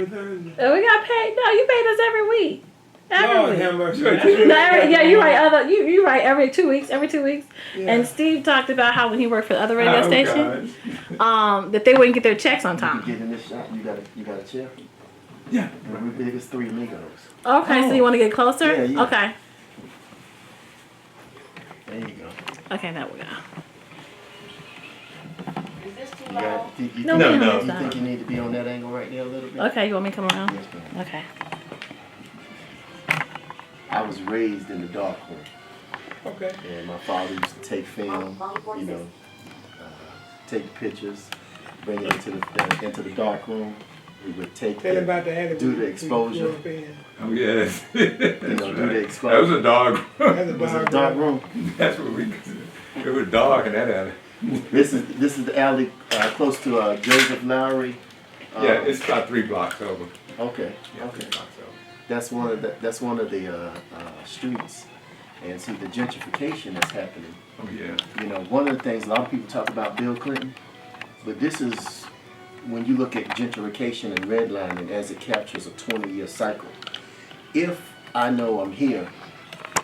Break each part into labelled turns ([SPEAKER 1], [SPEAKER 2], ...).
[SPEAKER 1] every Thursday.
[SPEAKER 2] We got paid. No, you paid us every week. Every
[SPEAKER 1] Lord
[SPEAKER 2] week.
[SPEAKER 1] have mercy.
[SPEAKER 2] Yeah, you write you write every 2 weeks.
[SPEAKER 1] Yeah.
[SPEAKER 2] And Steve talked about how when he worked for the other radio station, that they wouldn't get their checks on time.
[SPEAKER 3] You get in this shop, you got a check.
[SPEAKER 1] Yeah.
[SPEAKER 3] And we're big as 3 Migos.
[SPEAKER 2] Okay, so you want to get closer?
[SPEAKER 3] Yeah, yeah.
[SPEAKER 2] Okay.
[SPEAKER 3] There you go.
[SPEAKER 2] Okay, now we go.
[SPEAKER 3] You got, you
[SPEAKER 2] No,
[SPEAKER 3] think,
[SPEAKER 2] no.
[SPEAKER 3] you think you need to be on that angle right there a little bit?
[SPEAKER 2] Okay, you want me to come around?
[SPEAKER 3] Yes, ma'am.
[SPEAKER 2] Okay.
[SPEAKER 3] I was raised in the dark room.
[SPEAKER 1] Okay.
[SPEAKER 3] And my father used to take film, you know, take pictures, bring it into the dark room. We would take
[SPEAKER 1] Tell him about the alley.
[SPEAKER 3] do the exposure.
[SPEAKER 4] Oh, yes.
[SPEAKER 3] You know, do the
[SPEAKER 4] That was
[SPEAKER 3] exposure.
[SPEAKER 4] a dog.
[SPEAKER 1] That's a
[SPEAKER 3] Was it a
[SPEAKER 1] dark
[SPEAKER 3] dark
[SPEAKER 1] room.
[SPEAKER 3] room?
[SPEAKER 4] That's what we consider. It was dark in that alley.
[SPEAKER 3] This is the alley close to Joseph Lowry.
[SPEAKER 4] Yeah, it's about 3 blocks over.
[SPEAKER 3] Okay.
[SPEAKER 4] Yeah, 3
[SPEAKER 3] Okay.
[SPEAKER 4] blocks over.
[SPEAKER 3] That's one of the streets, and see the gentrification that's happening.
[SPEAKER 4] Oh, yeah.
[SPEAKER 3] You know, one of the things a lot of people talk about Bill Clinton, but this is when you look at gentrification and redlining as it captures a 20-year cycle. If I know I'm here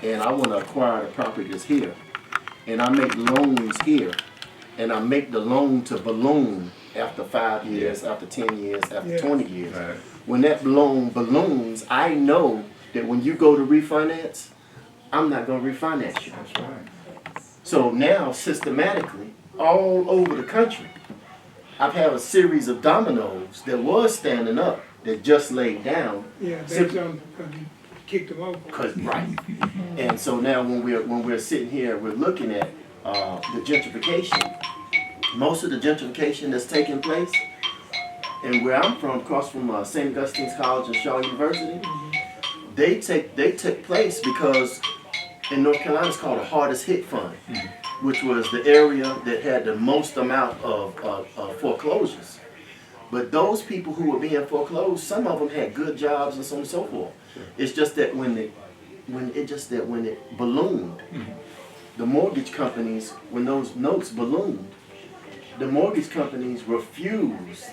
[SPEAKER 3] and I want to acquire the property that's here, and I make loans here, and I make the loan to balloon after 5 years, after 10 years, after 20 years.
[SPEAKER 4] Right.
[SPEAKER 3] When that loan balloons, I know that when you go to refinance, I'm not going to refinance you.
[SPEAKER 4] That's right.
[SPEAKER 3] So now, systematically, all over the country, I've had a series of dominoes that was standing up that just laid down.
[SPEAKER 1] Yeah, that's because you kicked them over.
[SPEAKER 3] Right. And so now when we're sitting here, we're looking at the gentrification. Most of the gentrification that's taking place, and where I'm from, across from St. Augustine's College and Shaw University, they took place because in North Carolina it's called a hardest hit fund, which was the area that had the most amount of foreclosures. But those people who were being foreclosed, some of them had good jobs and so on and so forth. It's just that when it ballooned, the mortgage companies, when those notes ballooned, the mortgage companies refused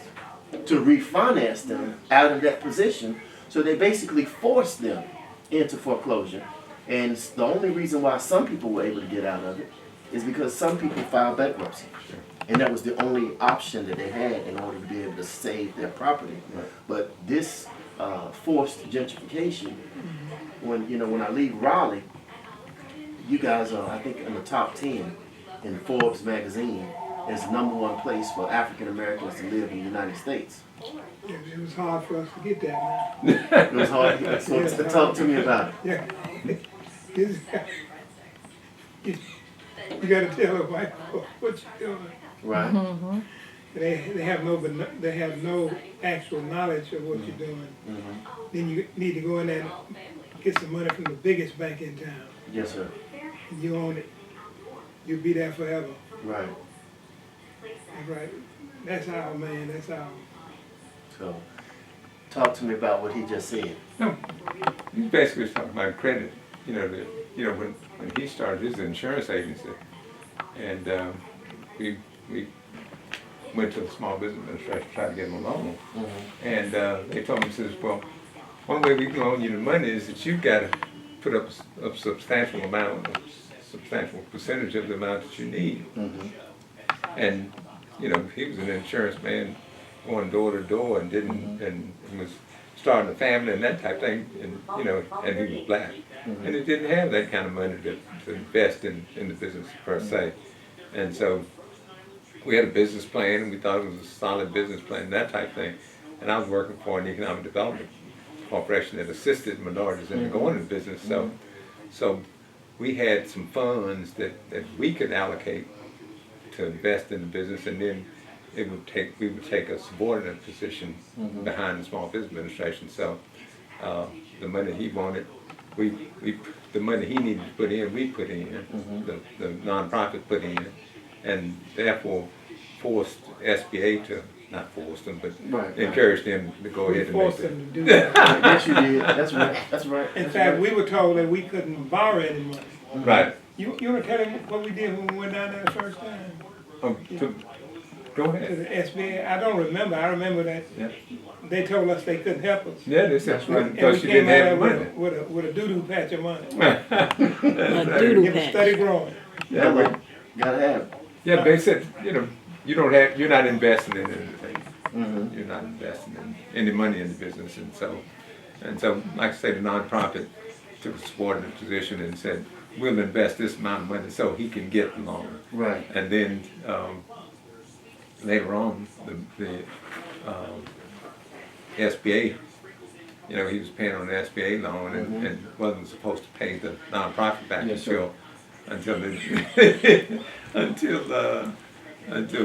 [SPEAKER 3] to refinance them out of that position, so they basically forced them into foreclosure. And the only reason why some people were able to get out of it is because some people filed bankruptcy. And that was the only option that they had in order to be able to save their property. But this forced gentrification, when I leave Raleigh, you guys are, I think, in the top 10 in Forbes magazine as the #1 place for African Americans to live in the United States.
[SPEAKER 1] Yeah, it was hard for us to get that, man.
[SPEAKER 3] It was hard. So talk to me about it.
[SPEAKER 1] Yeah. You got to tell a white boy what you're doing.
[SPEAKER 3] Right.
[SPEAKER 1] They have no actual knowledge of what you're doing. Then you need to go in there and get some money from the biggest bank in town.
[SPEAKER 3] Yes, sir.
[SPEAKER 1] And you own it. You'll be there forever.
[SPEAKER 3] Right.
[SPEAKER 1] That's right. That's how, man. That's how.
[SPEAKER 3] So, talk to me about what he just said.
[SPEAKER 4] No, he basically was talking about credit. When he started his insurance agency, and we went to the Small Business Administration to try to get him a loan, and they told him, says, well, one way we can loan you the money is that you've got to put up a substantial amount, a substantial percentage of the amount that you need. And he was an insurance man, going door to door, and didn't and was starting a family and that type of thing, and he was black, and he didn't have that kind of money to invest in the business per se, and so we had a business plan, and we thought it was a solid business plan, that type of thing, and I was working for an economic development corporation that assisted minorities in going into business, so we had some funds that we could allocate to invest in the business, and then we would take a subordinate position behind the Small Business Administration. So the money he wanted, the money he needed to put in, we put in, the nonprofit put in, and therefore forced SBA to, not forced them, but encouraged them to go ahead and make
[SPEAKER 1] forced them to do that.
[SPEAKER 3] Yes, you did. That's right. That's right.
[SPEAKER 1] In fact, we were told that we couldn't borrow any money.
[SPEAKER 4] Right.
[SPEAKER 1] You want to tell him what we did when we went down there the first time?
[SPEAKER 4] Go
[SPEAKER 1] to
[SPEAKER 4] ahead.
[SPEAKER 1] the SBA? I don't remember. I remember that
[SPEAKER 4] Yeah,
[SPEAKER 1] they told us they couldn't help us.
[SPEAKER 4] yeah, they said,
[SPEAKER 1] And
[SPEAKER 4] because
[SPEAKER 1] we
[SPEAKER 4] you didn't
[SPEAKER 1] came out
[SPEAKER 4] have
[SPEAKER 1] there
[SPEAKER 4] money.
[SPEAKER 1] with a doo-doo patch of money.
[SPEAKER 2] A doodle
[SPEAKER 1] It was
[SPEAKER 2] patch.
[SPEAKER 1] steady growing.
[SPEAKER 4] Yeah,
[SPEAKER 3] Hello.
[SPEAKER 4] but,
[SPEAKER 3] Gotta have.
[SPEAKER 4] yeah, they said, you're not investing in anything.
[SPEAKER 3] Mm-hmm.
[SPEAKER 4] You're not investing in any money in the business, and so, like I say, the nonprofit took a subordinate position and said, we'll invest this amount of money so he can get the loan.
[SPEAKER 3] Right.
[SPEAKER 4] And then, later on, the SBA, he was paying on the SBA loan and wasn't supposed to pay the nonprofit back
[SPEAKER 3] Yes, sir.
[SPEAKER 4] until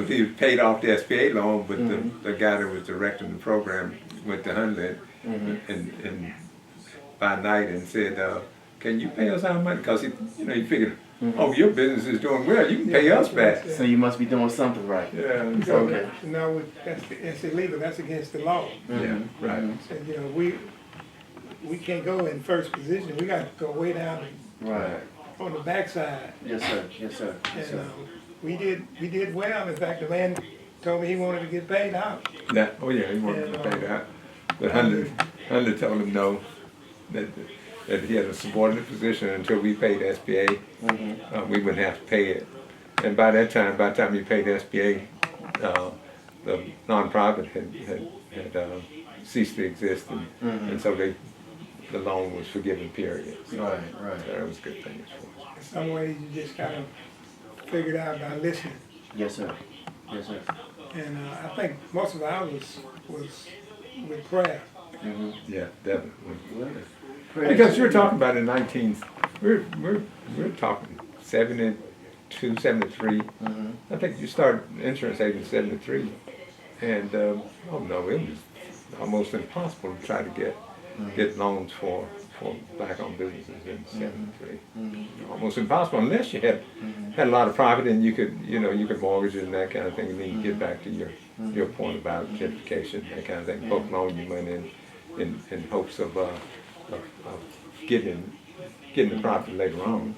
[SPEAKER 4] he paid off the SBA loan, but the guy that was directing the program went to Hunley and by night and said, can you pay us our money? Because he figured, oh, your business is doing well, you can pay us back.
[SPEAKER 3] So you must be doing something right.
[SPEAKER 4] Yeah,
[SPEAKER 3] Okay.
[SPEAKER 1] No, that's illegal. That's against the law.
[SPEAKER 4] yeah, right.
[SPEAKER 1] And, we can't go in first position. We got to go way down
[SPEAKER 3] Right.
[SPEAKER 1] on the backside.
[SPEAKER 3] Yes, sir. Yes, sir. Yes,
[SPEAKER 1] And
[SPEAKER 3] sir.
[SPEAKER 1] we did well. In fact, the man told me he wanted to get paid out.
[SPEAKER 4] Yeah, oh yeah, he wanted to pay that. But Hunter told him no, that he had a subordinate position until we paid SBA, we wouldn't have to pay it. And by the time he paid SBA, the nonprofit had ceased to exist, and so the loan was forgiven, period. So
[SPEAKER 3] Right. Right.
[SPEAKER 4] that was a good thing for us.
[SPEAKER 1] In some ways, you just kind of figure it out by listening.
[SPEAKER 3] Yes, sir. Yes, sir.
[SPEAKER 1] And I think most of ours was with prayer.
[SPEAKER 4] Yeah, definitely.
[SPEAKER 3] Praise
[SPEAKER 4] Because you're talking about in we're talking 72, 73. I think you started insurance agent in 73, and it was almost impossible to try to get loans for black-owned businesses in 73. Almost impossible unless you had a lot of profit and you could mortgage it and that kind of thing, and then you get back to your point about gentrification, that kind of thing. Folk loan you money in hopes of getting the profit later on.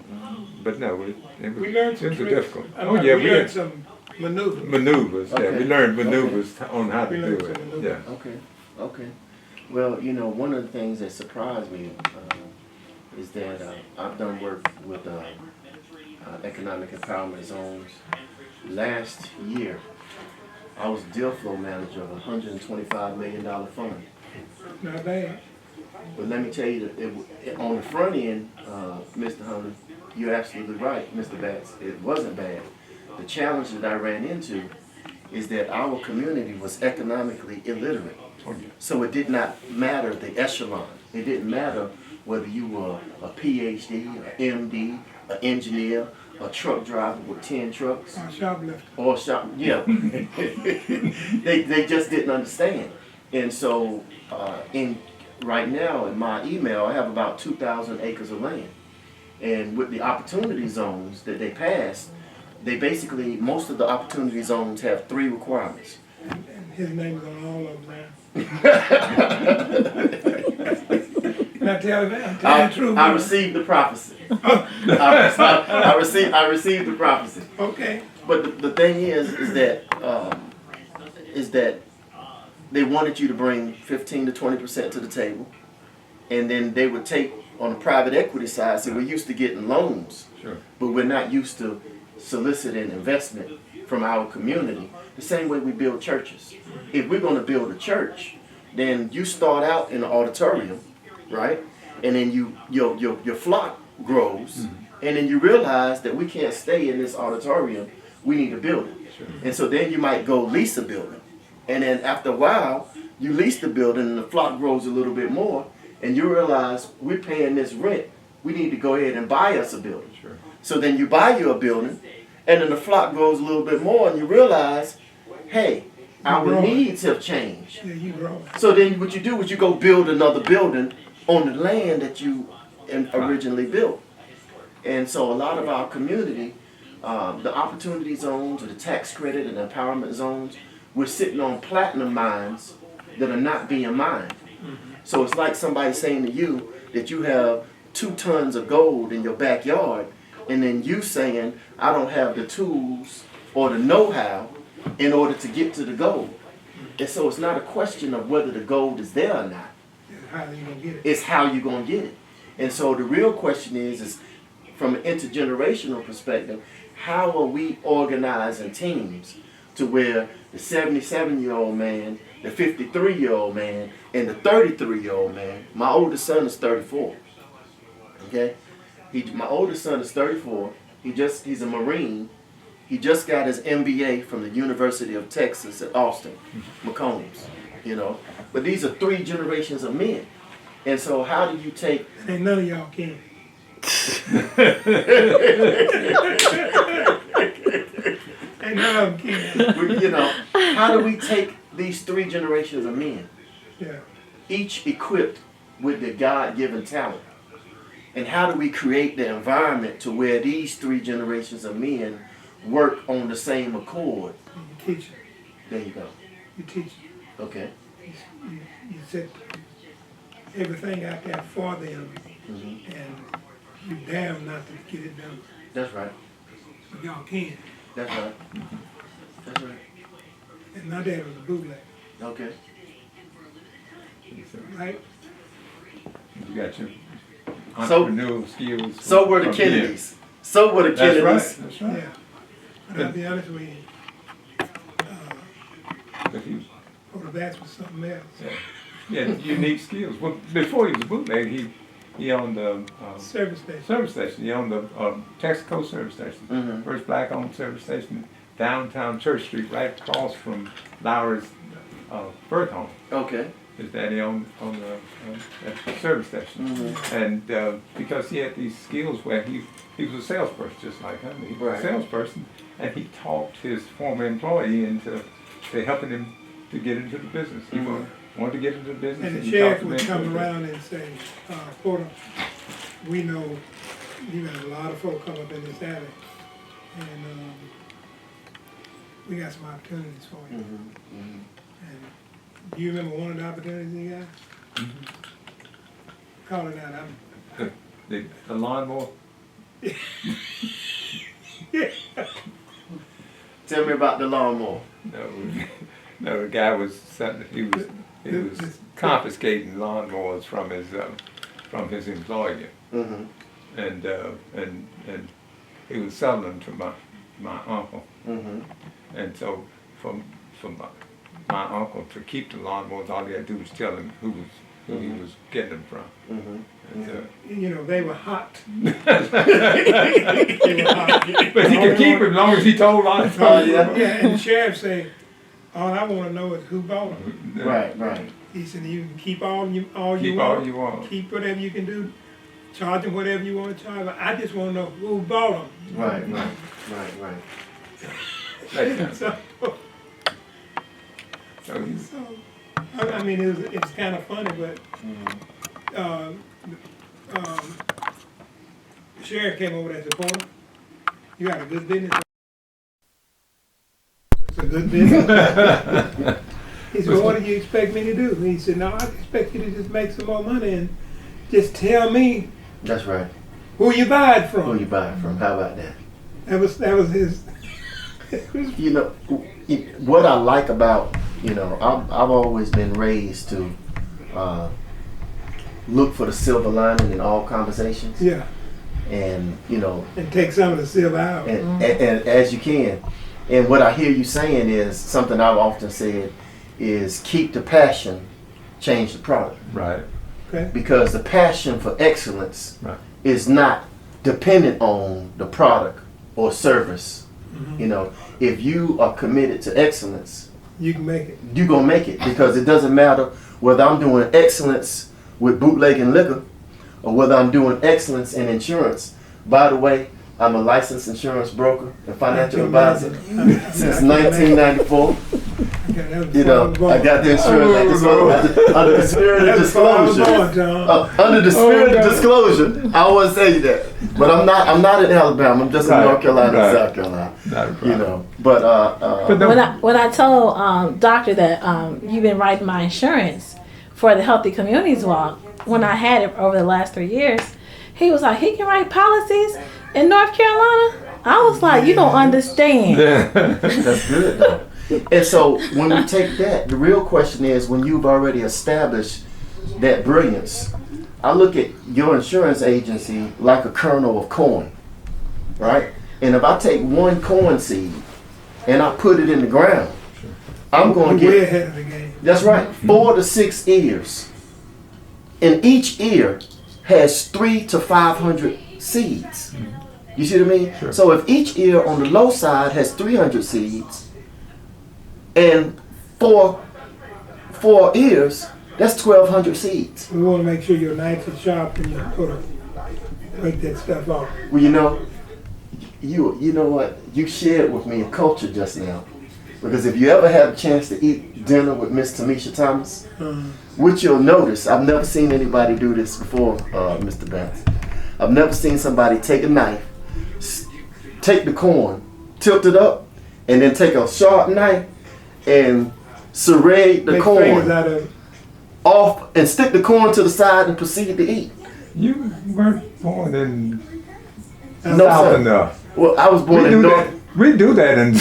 [SPEAKER 4] But no,
[SPEAKER 1] We learned some
[SPEAKER 4] it was
[SPEAKER 1] tricks.
[SPEAKER 4] difficult.
[SPEAKER 1] I
[SPEAKER 4] Oh
[SPEAKER 1] mean,
[SPEAKER 4] yeah,
[SPEAKER 1] we
[SPEAKER 4] we
[SPEAKER 1] learned
[SPEAKER 4] had
[SPEAKER 1] some maneuvers.
[SPEAKER 4] maneuvers. Yeah,
[SPEAKER 3] Okay.
[SPEAKER 4] we learned maneuvers on how to
[SPEAKER 1] We
[SPEAKER 4] do
[SPEAKER 1] learned
[SPEAKER 4] it.
[SPEAKER 1] some maneuvers.
[SPEAKER 4] Yeah.
[SPEAKER 3] Okay. Okay. Well, one of the things that surprised me is that I've done work with economic empowerment zones. Last year, I was deal flow manager of a $125 million fund.
[SPEAKER 1] Not bad.
[SPEAKER 3] But let me tell you, that on the front end, Mr. Hunter, you're absolutely right, Mr. Batts. It wasn't bad. The challenge that I ran into is that our community was economically illiterate. So it did not matter the echelon. It didn't matter whether you were a PhD, an MD, an engineer, a truck driver with 10 trucks,
[SPEAKER 1] Shoplifter.
[SPEAKER 3] or shop. Yeah, they just didn't understand. And so right now in my email, I have about 2,000 acres of land. And with the opportunity zones that they passed, most of the opportunity zones have 3 requirements.
[SPEAKER 1] And his name's on all of them now. Can I tell you that? I'm telling the truth.
[SPEAKER 3] I
[SPEAKER 1] man.
[SPEAKER 3] received the prophecy. I received the prophecy.
[SPEAKER 1] Okay.
[SPEAKER 3] But the thing is that they wanted you to bring 15 to 20% to the table, and then they would take on the private equity side. So we're used to getting loans,
[SPEAKER 4] Sure.
[SPEAKER 3] but we're not used to soliciting investment from our community. The same way we build churches. If we're going to build a church, then you start out in an auditorium, right? And then your flock grows, and then you realize that we can't stay in this auditorium. We need a building.
[SPEAKER 4] Sure.
[SPEAKER 3] And so then you might go lease a building. And then after a while, you lease the building and the flock grows a little bit more, and you realize we're paying this rent. We need to go ahead and buy us a building.
[SPEAKER 4] Sure.
[SPEAKER 3] So then you buy you a building, and then the flock grows a little bit more, and you realize, hey, our
[SPEAKER 1] growing.
[SPEAKER 3] needs have changed.
[SPEAKER 1] Yeah, you growing.
[SPEAKER 3] So then what you do is you go build another building on the land that you originally built. And so a lot of our community, the opportunity zones or the tax credit and empowerment zones, we're sitting on platinum mines that are not being mined. So it's like somebody saying to you that you have 2 tons of gold in your backyard, and then you saying, I don't have the tools or the know-how in order to get to the gold. And so it's not a question of whether the gold is there or not.
[SPEAKER 1] How are you gonna get it?
[SPEAKER 3] It's how you're going to get it. And so the real question is from an intergenerational perspective, how are we organizing teams to where the 77-year-old man, the 53-year-old man, and the 33-year-old man, my oldest son is 34, okay? My oldest son is 34. He's a Marine. He just got his MBA from the University of Texas at Austin, McCombs, you know. But these are 3 generations of men. And so how do you take...
[SPEAKER 1] Ain't none of y'all can. Ain't none of them can.
[SPEAKER 3] You know, how do we take these 3 generations of men,
[SPEAKER 1] Yeah.
[SPEAKER 3] each equipped with the God-given talent, and how do we create the environment to where these 3 generations of men work on the same accord?
[SPEAKER 1] You teach them.
[SPEAKER 3] There you go.
[SPEAKER 1] You teach them.
[SPEAKER 3] Okay.
[SPEAKER 1] You set everything out there for them,
[SPEAKER 3] Mm-hmm.
[SPEAKER 1] and you damn not to get it done.
[SPEAKER 3] That's right.
[SPEAKER 1] But y'all can.
[SPEAKER 3] That's right. That's right.
[SPEAKER 1] And my dad was a bootleg,
[SPEAKER 3] Okay.
[SPEAKER 1] right?
[SPEAKER 4] You got your
[SPEAKER 3] So-
[SPEAKER 4] entrepreneurial skills.
[SPEAKER 3] So were the
[SPEAKER 4] from here.
[SPEAKER 3] Kennedys. So were the
[SPEAKER 4] That's
[SPEAKER 3] Kennedys.
[SPEAKER 4] right. That's
[SPEAKER 1] Yeah.
[SPEAKER 4] right.
[SPEAKER 1] But I'll be honest with you,
[SPEAKER 4] But he,
[SPEAKER 1] that's was something else.
[SPEAKER 4] he had unique skills. Well, before he was a bootleg, he owned the
[SPEAKER 1] Service station.
[SPEAKER 4] service station. He owned the Texaco service station.
[SPEAKER 3] Mhm.
[SPEAKER 4] First black-owned service station, downtown Church Street, right across from Lowry's birth home.
[SPEAKER 3] Okay.
[SPEAKER 4] His daddy owned that service station.
[SPEAKER 3] Mm-hmm.
[SPEAKER 4] And because he had these skills where he was a salesperson, just like him. He was
[SPEAKER 3] Right.
[SPEAKER 4] a salesperson, and he talked his former employee into helping him to get into the business. He wanted to get into the business.
[SPEAKER 1] And the
[SPEAKER 4] he
[SPEAKER 1] sheriff
[SPEAKER 4] talked
[SPEAKER 1] would
[SPEAKER 4] him
[SPEAKER 1] come
[SPEAKER 4] into it.
[SPEAKER 1] around and say, Porter, we know you got a lot of folk come up in this alley, and we got some opportunities for you.
[SPEAKER 3] Mm-hmm. Mm-hmm.
[SPEAKER 1] And do you remember one of the opportunities you got? Call it out.
[SPEAKER 4] The lawnmower.
[SPEAKER 3] Tell me about the lawnmower.
[SPEAKER 4] No, the guy was he was confiscating lawnmowers from his employer,
[SPEAKER 3] Mm-hmm.
[SPEAKER 4] and he was selling them to my uncle,
[SPEAKER 3] Mm-hmm.
[SPEAKER 4] and so for my uncle to keep the lawnmowers, all he had to do was tell him who he was getting them from.
[SPEAKER 3] Mm-hmm.
[SPEAKER 4] And,
[SPEAKER 1] You know, they were hot.
[SPEAKER 4] but he could keep them as long as he told on it.
[SPEAKER 3] Yeah.
[SPEAKER 1] Yeah, and the sheriff say, all I wanna know is who bought them.
[SPEAKER 3] Right, right.
[SPEAKER 1] He said, you can keep all you
[SPEAKER 4] Keep
[SPEAKER 1] want.
[SPEAKER 4] all you want.
[SPEAKER 1] Keep whatever you can do, charge them whatever you want to charge them. I just want to know who bought them.
[SPEAKER 3] Right, right, right, right.
[SPEAKER 1] So, I mean, it's kind of funny, but the sheriff came over there and said, Porter, you got a good business. It's a good business. He said, well, what do you expect me to do? He said, no, I expect you to just make some more money and just tell me
[SPEAKER 3] That's right.
[SPEAKER 1] who you buy it from.
[SPEAKER 3] Who you buy it from? How about that?
[SPEAKER 1] That was his.
[SPEAKER 3] You know, what I like about, you know, I've always been raised to look for the silver lining in all conversations.
[SPEAKER 1] Yeah,
[SPEAKER 3] And, you know,
[SPEAKER 1] and take some of the silver out.
[SPEAKER 3] and as you can. And what I hear you saying is something I've often said is keep the passion, change the product.
[SPEAKER 4] Right.
[SPEAKER 1] Okay.
[SPEAKER 3] Because the passion for excellence
[SPEAKER 4] Right.
[SPEAKER 3] is not dependent on the product or service.
[SPEAKER 1] Mhm.
[SPEAKER 3] You know, if you are committed to excellence,
[SPEAKER 1] You can make it.
[SPEAKER 3] you're going to make it, because it doesn't matter whether I'm doing excellence with bootlegging liquor or whether I'm doing excellence in insurance. By the way, I'm a licensed insurance broker and financial advisor since 1994. You know, I got the insurance under the spirit of disclosure. Under the spirit of disclosure, I want to say that. But I'm not in Alabama. I'm just in
[SPEAKER 4] Right,
[SPEAKER 3] North Carolina,
[SPEAKER 4] right.
[SPEAKER 3] South Carolina.
[SPEAKER 4] Not a problem.
[SPEAKER 3] You know, but
[SPEAKER 2] When I told doctor that you've been writing my insurance for the Healthy Communities Walk, when I had it over the last 3 years, he was like, he can write policies in North Carolina? I was like, you don't understand.
[SPEAKER 3] that's good though. And so when we take that, the real question is when you've already established that brilliance, I look at your insurance agency like a kernel of corn, right? And if I take one corn seed and I put it in the ground, I'm going to
[SPEAKER 1] We're way
[SPEAKER 3] get,
[SPEAKER 1] ahead of the game.
[SPEAKER 3] that's right, 4 to 6 ears. And each ear has 300 to 500 seeds. You see what I mean?
[SPEAKER 4] Sure.
[SPEAKER 3] So if each ear on the low side has 300 seeds and four ears, that's 1,200 seeds.
[SPEAKER 1] We wanna make sure your knives are sharp and you go to break that stuff off.
[SPEAKER 3] Well, you know what? You shared with me a culture just now. Because if you ever have a chance to eat dinner with Miss Tamisha Thomas, which you'll notice, I've never seen anybody do this before, Mr. Banks. I've never seen somebody take a knife, take the corn, tilt it up, and then take a sharp knife and serrate the
[SPEAKER 1] Make fingers
[SPEAKER 3] corn
[SPEAKER 1] out of it.
[SPEAKER 3] off and stick the corn to the side and proceed to eat.
[SPEAKER 4] You weren't born in
[SPEAKER 3] No,
[SPEAKER 4] South
[SPEAKER 3] sir.
[SPEAKER 4] enough.
[SPEAKER 3] Well, I was
[SPEAKER 4] We
[SPEAKER 3] born in
[SPEAKER 4] do
[SPEAKER 3] North.
[SPEAKER 4] that. We do that in,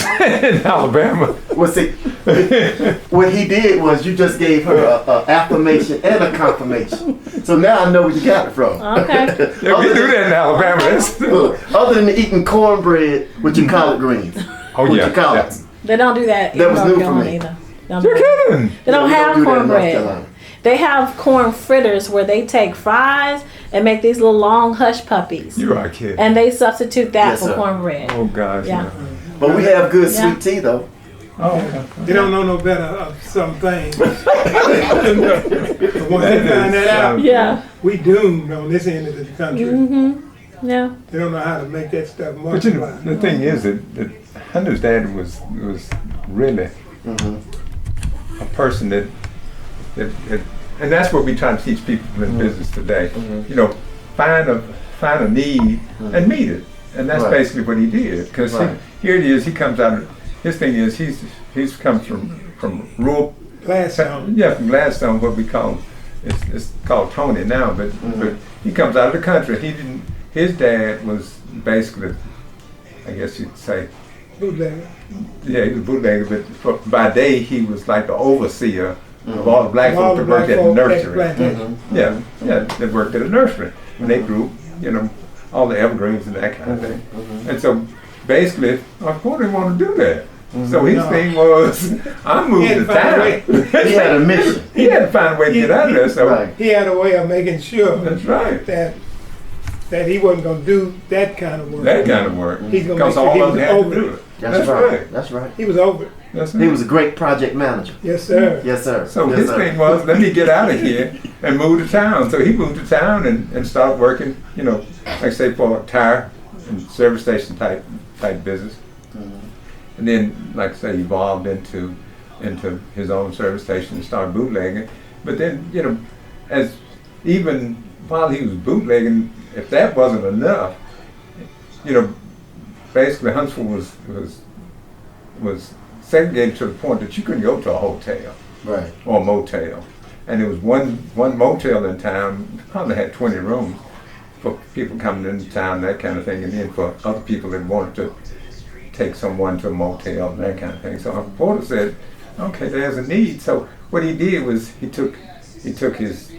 [SPEAKER 4] in Alabama.
[SPEAKER 3] Well, see, what he did was you just gave her a affirmation and a confirmation. So now I know where you got it from.
[SPEAKER 2] Okay.
[SPEAKER 4] Yeah, we do that in Alabama. That's,
[SPEAKER 3] Look, other than eating cornbread with your collard greens.
[SPEAKER 4] oh
[SPEAKER 3] with
[SPEAKER 4] yeah.
[SPEAKER 3] your collards.
[SPEAKER 2] They don't do that.
[SPEAKER 3] That
[SPEAKER 2] in
[SPEAKER 3] was
[SPEAKER 2] North
[SPEAKER 3] new for me.
[SPEAKER 2] Carolina either. Don't do
[SPEAKER 4] You're
[SPEAKER 2] that.
[SPEAKER 4] kidding.
[SPEAKER 2] They don't
[SPEAKER 3] Yeah, we
[SPEAKER 2] have
[SPEAKER 3] do that in North
[SPEAKER 2] cornbread.
[SPEAKER 3] Carolina.
[SPEAKER 2] They have corn fritters where they take fries and make these little long hush puppies.
[SPEAKER 4] You are kidding.
[SPEAKER 2] And they substitute that
[SPEAKER 3] Yes,
[SPEAKER 2] for
[SPEAKER 3] sir.
[SPEAKER 2] cornbread.
[SPEAKER 4] Oh gosh.
[SPEAKER 2] Yeah.
[SPEAKER 4] No.
[SPEAKER 3] But we have good
[SPEAKER 2] Yeah.
[SPEAKER 3] sweet tea though.
[SPEAKER 4] Oh, okay.
[SPEAKER 1] They don't know no better of some things. But once they find that out,
[SPEAKER 2] Yeah.
[SPEAKER 1] we doomed on this end of the country.
[SPEAKER 2] Yeah.
[SPEAKER 1] They don't know how to make that stuff
[SPEAKER 4] But you know,
[SPEAKER 1] multiply.
[SPEAKER 4] the thing is that Hunter's dad was really a person that and that's what we try to teach people in business today. You know, find a need and meet it, and that's
[SPEAKER 3] Right.
[SPEAKER 4] basically what he did. Because
[SPEAKER 3] Right.
[SPEAKER 4] here it is, he comes out. His thing is he's come from rural.
[SPEAKER 1] Gladstone.
[SPEAKER 4] Yeah, from Gladstone, what we call it's called Tony now, but he comes out of the country. He didn't. His dad was basically, I guess you'd say,
[SPEAKER 1] Bootlegger.
[SPEAKER 4] yeah, he was a bootlegger, but by day he was like the overseer of all the black
[SPEAKER 1] All
[SPEAKER 4] folks
[SPEAKER 1] the
[SPEAKER 4] that worked
[SPEAKER 1] black
[SPEAKER 4] at the
[SPEAKER 1] folk at
[SPEAKER 4] nursery.
[SPEAKER 1] plantation.
[SPEAKER 4] Yeah, that worked at a nursery, and they grew, you know, all the evergreens and that kind of thing. And so basically, our father didn't want to do that. So his
[SPEAKER 1] No.
[SPEAKER 4] thing was, I'm
[SPEAKER 1] He
[SPEAKER 4] moving
[SPEAKER 1] had
[SPEAKER 4] to
[SPEAKER 1] to find a
[SPEAKER 4] town.
[SPEAKER 1] way.
[SPEAKER 3] He had a mission.
[SPEAKER 4] He had to find a way to get out of there. So
[SPEAKER 3] Right.
[SPEAKER 1] He had a way of making sure
[SPEAKER 4] that's right.
[SPEAKER 1] that he wasn't gonna do that kind of work.
[SPEAKER 4] That kind of work.
[SPEAKER 1] He's gonna
[SPEAKER 4] Because
[SPEAKER 1] make sure
[SPEAKER 4] all
[SPEAKER 1] he
[SPEAKER 4] of
[SPEAKER 1] was
[SPEAKER 4] them had to
[SPEAKER 1] over
[SPEAKER 4] do
[SPEAKER 1] it.
[SPEAKER 4] it.
[SPEAKER 3] That's right. That's right.
[SPEAKER 1] He was over it.
[SPEAKER 4] That's
[SPEAKER 3] He
[SPEAKER 4] it.
[SPEAKER 3] was a great project manager.
[SPEAKER 1] Yes, sir.
[SPEAKER 3] Yes, sir.
[SPEAKER 4] So
[SPEAKER 3] yes,
[SPEAKER 4] his
[SPEAKER 3] sir.
[SPEAKER 4] thing was, let me get out of here and move to town. So he moved to town and started working, you know, like say for a tire and service station type business. And then, like I say, evolved into his own service station and started bootlegging. But then, you know, as even while he was bootlegging, if that wasn't enough, you know, basically Huntsville was segregated to the point that you couldn't go to a hotel
[SPEAKER 3] Right.
[SPEAKER 4] or a motel. And there was one motel in town, probably had 20 rooms for people coming into town, that kind of thing, and then for other people that wanted to take someone to a motel and that kind of thing. So our reporter said, okay, there's a need. So what he did was he took his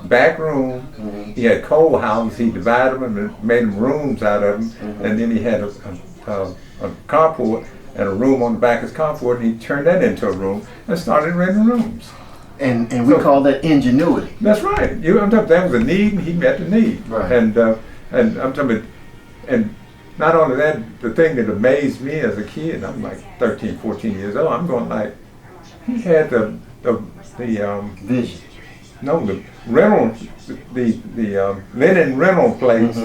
[SPEAKER 4] back room, he had coal houses, he divided them and made them rooms out of them, and then he had a carport and a room on the back of his carport, and he turned that into a room and started renting rooms.
[SPEAKER 3] And we
[SPEAKER 4] So-
[SPEAKER 3] call that ingenuity.
[SPEAKER 4] That's right. I'm talking, that was a need, and he met the need.
[SPEAKER 3] Right.
[SPEAKER 4] And I'm talking about, and not only that, the thing that amazed me as a kid, I'm like 13, 14 years old, I'm going like, he had the
[SPEAKER 3] Vision.
[SPEAKER 4] rental, the linen rental place,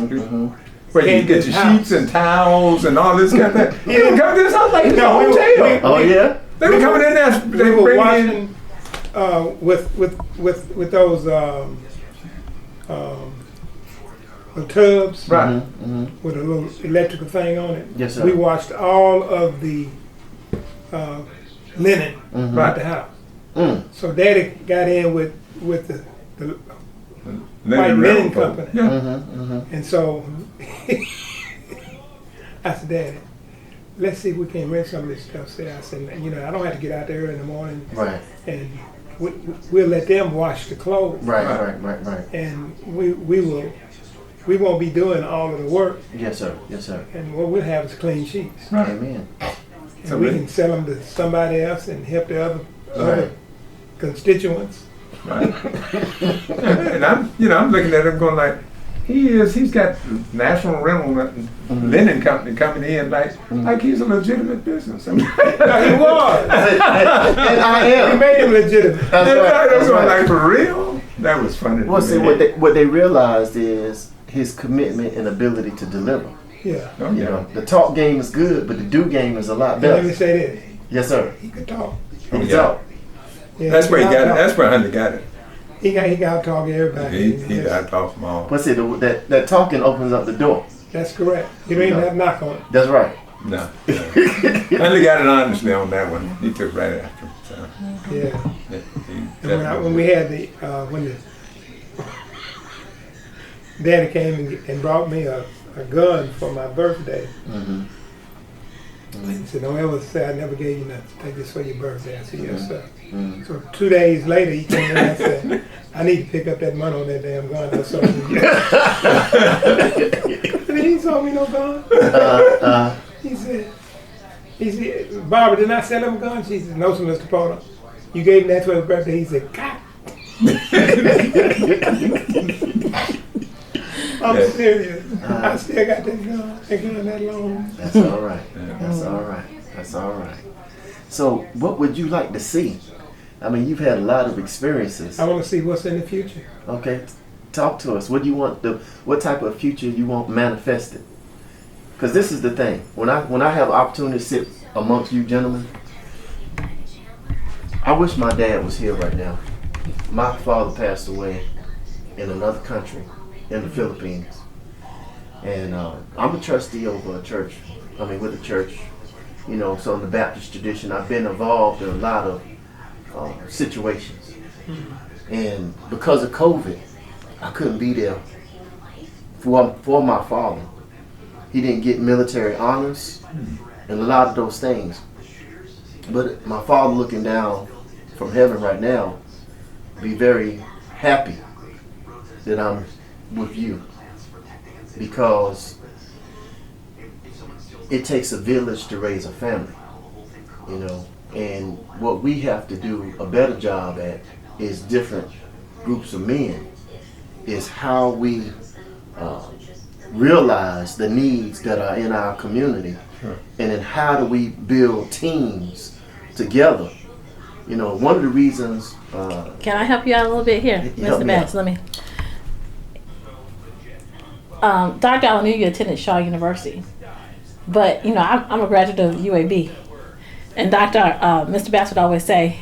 [SPEAKER 4] where you
[SPEAKER 1] In
[SPEAKER 4] get
[SPEAKER 1] his
[SPEAKER 4] your
[SPEAKER 1] house.
[SPEAKER 4] sheets and towels and all this kind of thing. He would come to this house like it's a
[SPEAKER 1] No, we were-
[SPEAKER 4] hotel.
[SPEAKER 3] Oh yeah.
[SPEAKER 4] They were coming in there,
[SPEAKER 1] We
[SPEAKER 4] they
[SPEAKER 1] were
[SPEAKER 4] bring in,
[SPEAKER 1] watching with those the tubs
[SPEAKER 4] right.
[SPEAKER 1] with a little electrical thing on it.
[SPEAKER 3] Yes, sir.
[SPEAKER 1] We watched all of the linen
[SPEAKER 4] Right.
[SPEAKER 1] at the house.
[SPEAKER 3] Mm.
[SPEAKER 1] So Daddy got in with the
[SPEAKER 4] Linen
[SPEAKER 1] White Linen
[SPEAKER 4] rental.
[SPEAKER 1] Company.
[SPEAKER 4] Yeah.
[SPEAKER 1] and so I said, Daddy, let's see if we can rent some of this stuff. I said, you know, I don't have to get out there in the morning,
[SPEAKER 3] Right.
[SPEAKER 1] and we'll let them wash the clothes.
[SPEAKER 3] Right.
[SPEAKER 1] And we won't be doing all of the work,
[SPEAKER 3] Yes, sir. Yes, sir.
[SPEAKER 1] and what we'll have is clean sheets.
[SPEAKER 3] Amen.
[SPEAKER 1] And we can sell them to somebody else and help the other
[SPEAKER 3] Right.
[SPEAKER 1] constituents.
[SPEAKER 4] Right. And I'm looking at him going like, he's got National Rental Linen Company coming in like he's a legitimate business. I mean,
[SPEAKER 1] No, he was.
[SPEAKER 3] And I
[SPEAKER 1] We
[SPEAKER 3] am.
[SPEAKER 1] made him legitimate.
[SPEAKER 3] That's
[SPEAKER 4] I'm
[SPEAKER 3] right. That's
[SPEAKER 4] going
[SPEAKER 3] right.
[SPEAKER 4] like, for real? That was funny.
[SPEAKER 3] Well,
[SPEAKER 4] to
[SPEAKER 3] see,
[SPEAKER 4] me.
[SPEAKER 3] what they realized is his commitment and ability to deliver.
[SPEAKER 1] Yeah.
[SPEAKER 4] Oh,
[SPEAKER 3] You
[SPEAKER 4] yeah.
[SPEAKER 3] know, the talk game is good, but the do game is a lot
[SPEAKER 1] And let me
[SPEAKER 3] better.
[SPEAKER 1] say this,
[SPEAKER 3] Yes, sir.
[SPEAKER 1] he could talk.
[SPEAKER 4] Oh,
[SPEAKER 3] He's
[SPEAKER 4] yeah.
[SPEAKER 3] out.
[SPEAKER 1] Yeah,
[SPEAKER 4] That's where he got it.
[SPEAKER 1] talk.
[SPEAKER 4] That's where Hunter got it.
[SPEAKER 1] He got to talk to everybody.
[SPEAKER 4] He got it off them all.
[SPEAKER 3] But see, that talking opens up the door.
[SPEAKER 1] That's correct. You don't even
[SPEAKER 3] No.
[SPEAKER 1] have to knock on it.
[SPEAKER 3] That's right.
[SPEAKER 4] No. Hunter got it honestly on that one. He took right after him. So,
[SPEAKER 1] Yeah.
[SPEAKER 4] he
[SPEAKER 1] And when we had when the daddy came and brought me a gun for my birthday,
[SPEAKER 3] Mm-hmm.
[SPEAKER 1] he said, "Don't ever say I never gave you nothing. Take this for your birthday." I said, "Yes, sir."
[SPEAKER 3] Mm-hmm.
[SPEAKER 1] So 2 days later, he came in and said, "I need to pick up that money on that damn gun I sold you." And he ain't sold me no gun. He said, "Barbara, didn't I sell him a gun?" She said, "No, sir, Mr. Porter. You gave him that for his birthday." He said, "God." I'm
[SPEAKER 4] Yeah.
[SPEAKER 1] serious. I still got that gun that long.
[SPEAKER 3] That's all right. That's all right. That's all right. So, what would you like to see? I mean, you've had a lot of experiences.
[SPEAKER 1] I want to see what's in the future.
[SPEAKER 3] Okay, talk to us. What do you want? What type of future you want manifested? Because this is the thing. When I have opportunity to sit amongst you gentlemen, I wish my dad was here right now. My father passed away in another country, in the Philippines, and I'm a trustee over a church. I mean, with a church, you know. So in the Baptist tradition, I've been involved in a lot of situations, and because of COVID, I couldn't be there for my father. He didn't get military honors and a lot of those things. But my father, looking down from heaven right now, be very happy that I'm with you, because it takes a village to raise a family, you know. And what we have to do a better job at is different groups of men, is how we realize the needs that are in our community, and then how do we build teams together. You know, one of the reasons
[SPEAKER 2] Can I help you out a little bit here,
[SPEAKER 3] Help
[SPEAKER 2] Mr.
[SPEAKER 3] me
[SPEAKER 2] Bass?
[SPEAKER 3] out.
[SPEAKER 2] Let me. Dr. Allen knew you attended Shaw University, but you know I'm a graduate of UAB, and Mr. Bass would always say,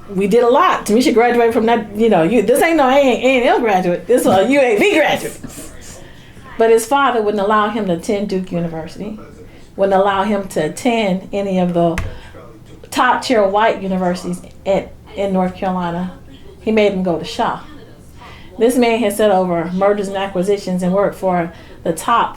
[SPEAKER 2] "We did a lot. Tamisha graduated from that. You know, this ain't no A&M graduate. This is a UAB graduate." But his father wouldn't allow him to attend Duke University, wouldn't allow him to attend any of the top tier white universities in North Carolina. He made him go to Shaw. This man has set over mergers and acquisitions and worked for the top,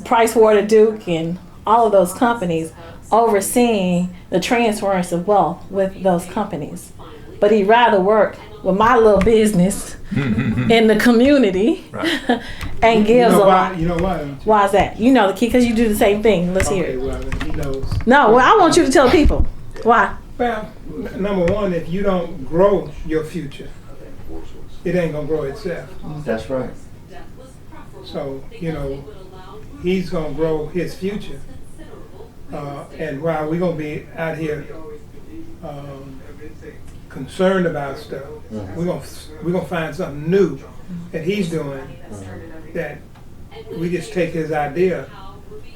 [SPEAKER 2] Price Water, Duke, and all of those companies, overseeing the transference of wealth with those companies. But he'd rather work with my little business in the community and gives a lot.
[SPEAKER 1] You know why? Don't you?
[SPEAKER 2] Why is that? You know the key, because you do the same thing. Let's hear
[SPEAKER 1] Okay,
[SPEAKER 2] it.
[SPEAKER 1] well, he knows.
[SPEAKER 2] No, well, I want you to tell people. Why?
[SPEAKER 1] Well, number one, if you don't grow your future, it ain't gonna grow itself.
[SPEAKER 3] that's right.
[SPEAKER 1] So, you know, he's gonna grow his future. And while we're gonna be out here concerned about stuff, we're gonna find something new that he's doing, that we just take his idea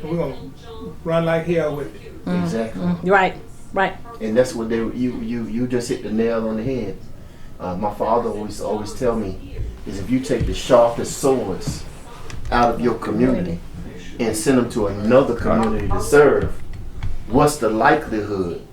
[SPEAKER 1] and we're gonna run like hell with it.
[SPEAKER 3] Exactly.
[SPEAKER 2] Right.
[SPEAKER 3] And that's what you just hit the nail on the head. My father always tell me is, if you take the sharpest swords out of your community and send them to another community to serve, what's the likelihood